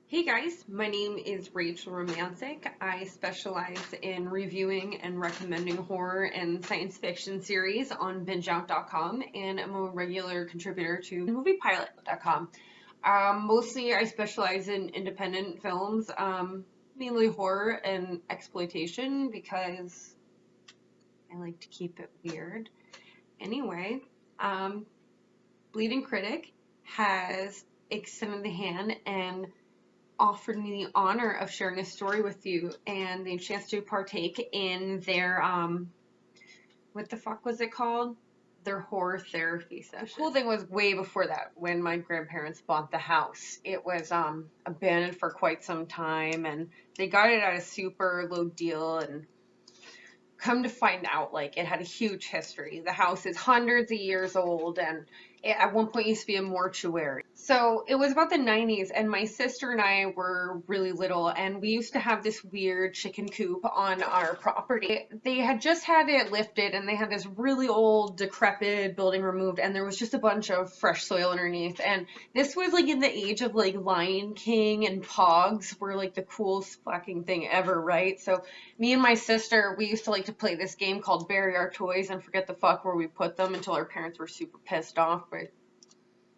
Hey guys, my name is Rachel Romantic. I specialize in reviewing and recommending horror and science fiction series on bingeout.com, and I'm a regular contributor to moviepilot.com. Mostly I specialize in independent films, mainly horror and exploitation because I like to keep it weird. Anyway, um, Bleeding Critic has extended the hand and offered me the honor of sharing a story with you and the chance to partake in their what the fuck was it called? Their horror therapy session. The cool thing was way before that, when my grandparents bought the house. It was abandoned for quite some time, and they got it at a super low deal, and come to find out, like, it had a huge history. The house is hundreds of years old, and it at one point used to be a mortuary. So it was about the 90s, and my sister and I were really little, and we used to have this weird chicken coop on our property. They had just had it lifted, and they had this really old, decrepit building removed, and there was just a bunch of fresh soil underneath. And this was like in the age of like Lion King and Pogs were like the coolest fucking thing ever, right? So me and my sister, we used to like to play this game called Bury Our Toys and forget the fuck where we put them until our parents were super pissed off, but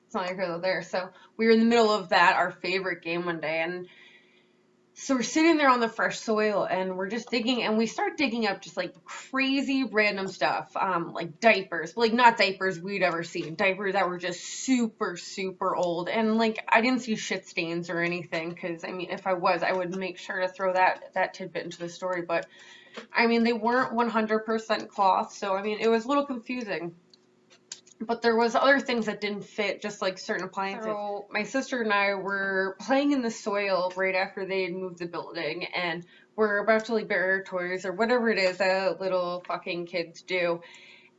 it's not here or there. So we were in the middle of that, our favorite game one day, and so we're sitting there on the fresh soil and we're just digging, and we start digging up just like crazy random stuff, like diapers, but like not diapers we'd ever seen, diapers that were just super, super old. And like I didn't see shit stains or anything, because I mean, if I was, I would make sure to throw that tidbit into the story. But I mean, they weren't 100% cloth, so I mean, it was a little confusing. But there was other things that didn't fit, just like certain appliances. So my sister and I were playing in the soil right after they had moved the building, and we're about to like bury our toys or whatever it is that little fucking kids do.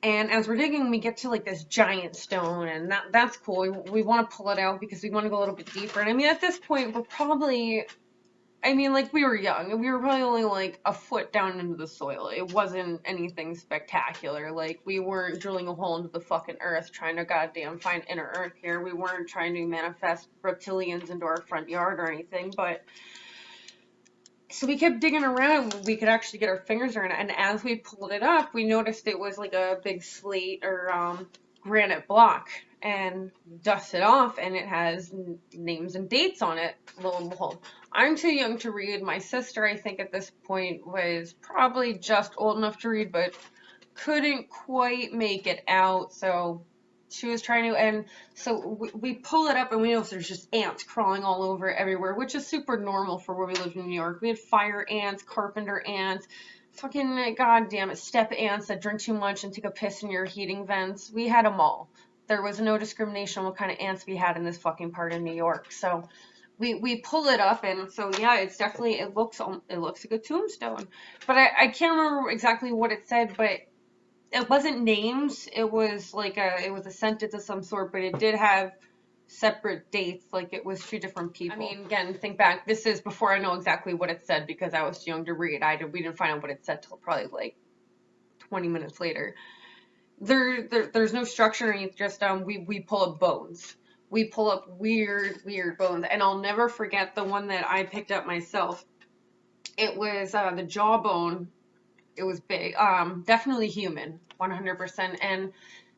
And as we're digging, we get to like this giant stone, and that's cool. We want to pull it out because we want to go a little bit deeper. And I mean, at this point, we're probably, I mean, like, we were young, and we were probably only like a foot down into the soil. It wasn't anything spectacular. Like, we weren't drilling a hole into the fucking earth trying to goddamn find inner earth here. We weren't trying to manifest reptilians into our front yard or anything, but so we kept digging around. We could actually get our fingers around it, and as we pulled it up, we noticed it was like a big slate or granite block, and dust it off, and it has names and dates on it. Lo and behold, I'm too young to read. My sister, I think at this point, was probably just old enough to read, but couldn't quite make it out. So she was trying to, and so we pull it up, and we notice there's just ants crawling all over everywhere, which is super normal for where we lived in New York. We had fire ants, carpenter ants, fucking goddamn it, step ants that drink too much and take a piss in your heating vents. We had them all. There was no discrimination on what kind of ants we had in this fucking part of New York. So we pull it up, and so yeah, it's definitely, it looks like a tombstone. But I can't remember exactly what it said, but it wasn't names. It was like it was a sentence of some sort, but it did have separate dates, like it was two different people. I mean, again, think back. This is before I know exactly what it said because I was too young to read. We didn't find out what it said till probably like 20 minutes later. There's no structure, and just we pull up bones. We pull up weird bones, and I'll never forget the one that I picked up myself. It was the jawbone. It was big, definitely human, 100%. And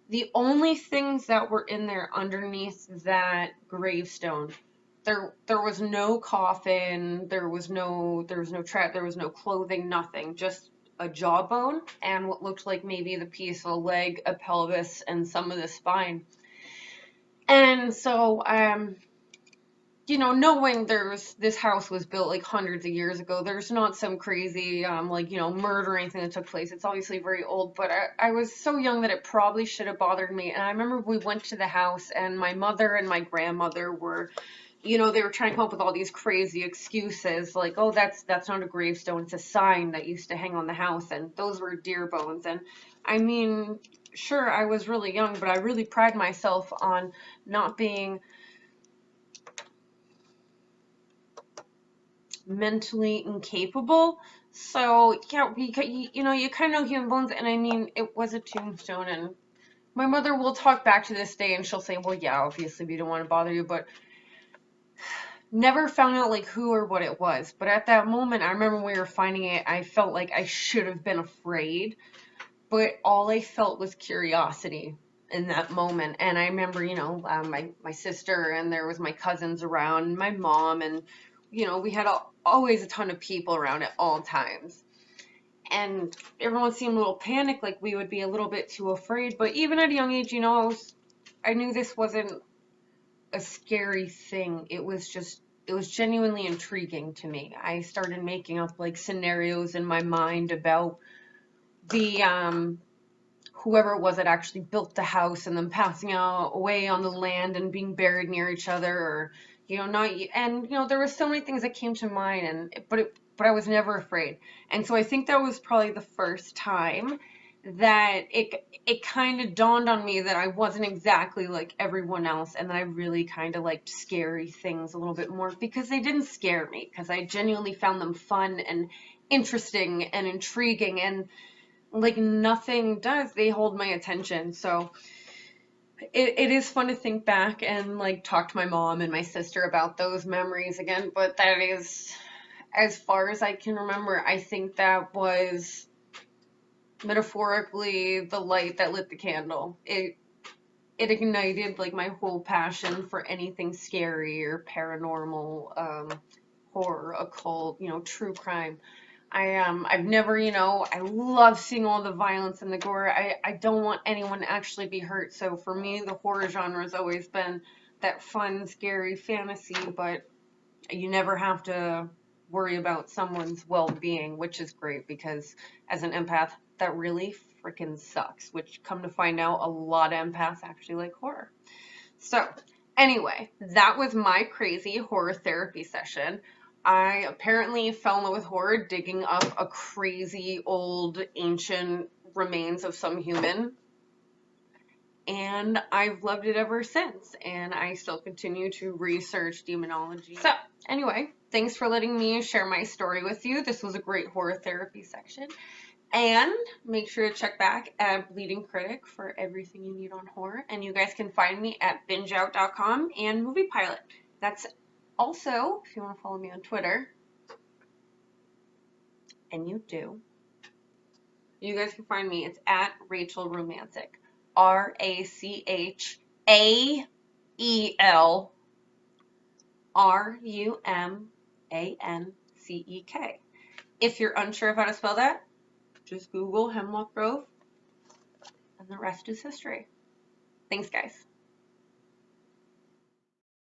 the only things that were in there underneath that gravestone, there was no coffin, there was no trap, there was no clothing, nothing, just a jawbone and what looked like maybe the piece of a leg, a pelvis, and some of the spine. And so you know, knowing this house was built like hundreds of years ago, there's not some crazy like, you know, murder or anything that took place. It's obviously very old, but I was so young that it probably should have bothered me. And I remember we went to the house, and my mother and my grandmother were, you know, they were trying to come up with all these crazy excuses, like, oh, that's not a gravestone, it's a sign that used to hang on the house, and those were deer bones. And I mean, sure, I was really young, but I really pride myself on not being mentally incapable. So yeah, you know, you kind of know human bones, and I mean, it was a tombstone. And my mother will talk back to this day, and she'll say, well, yeah, obviously we don't want to bother you, but never found out like who or what it was. But at that moment, I remember when we were finding it, I felt like I should have been afraid, but all I felt was curiosity in that moment. And I remember, my sister, and there was my cousins around, and my mom, and we had always a ton of people around at all times. And everyone seemed a little panicked, like we would be a little bit too afraid. But even at a young age, I knew this wasn't a scary thing. It was genuinely intriguing to me. I started making up like scenarios in my mind about the whoever it was that actually built the house and then passing out away on the land and being buried near each other, or not. And there were so many things that came to mind, but I was never afraid. And so I think that was probably the first time that it kind of dawned on me that I wasn't exactly like everyone else, and that I really kind of liked scary things a little bit more, because they didn't scare me, because I genuinely found them fun and interesting and intriguing, and like nothing does, they hold my attention. So it is fun to think back and like talk to my mom and my sister about those memories again, but that is as far as I can remember. I think that was metaphorically the light that lit the candle. It ignited like my whole passion for anything scary or paranormal, horror, occult, true crime. I've never, I love seeing all the violence and the gore. I don't want anyone to actually be hurt. So for me, the horror genre has always been that fun, scary fantasy, but you never have to worry about someone's well-being, which is great, because as an empath, that really freaking sucks, which come to find out, a lot of empaths actually like horror. So anyway, that was my crazy horror therapy session. I apparently fell in love with horror digging up a crazy old ancient remains of some human, and I've loved it ever since, and I still continue to research demonology. So anyway, thanks for letting me share my story with you. This was a great horror therapy section. And make sure to check back at Bleeding Critic for everything you need on horror. And you guys can find me at bingeout.com and Movie Pilot. That's also, if you want to follow me on Twitter, and you do, you guys can find me. It's at Rachel Romantic. RACHAELRUMANCEK. If you're unsure of how to spell that, just Google Hemlock Grove, and the rest is history. Thanks, guys.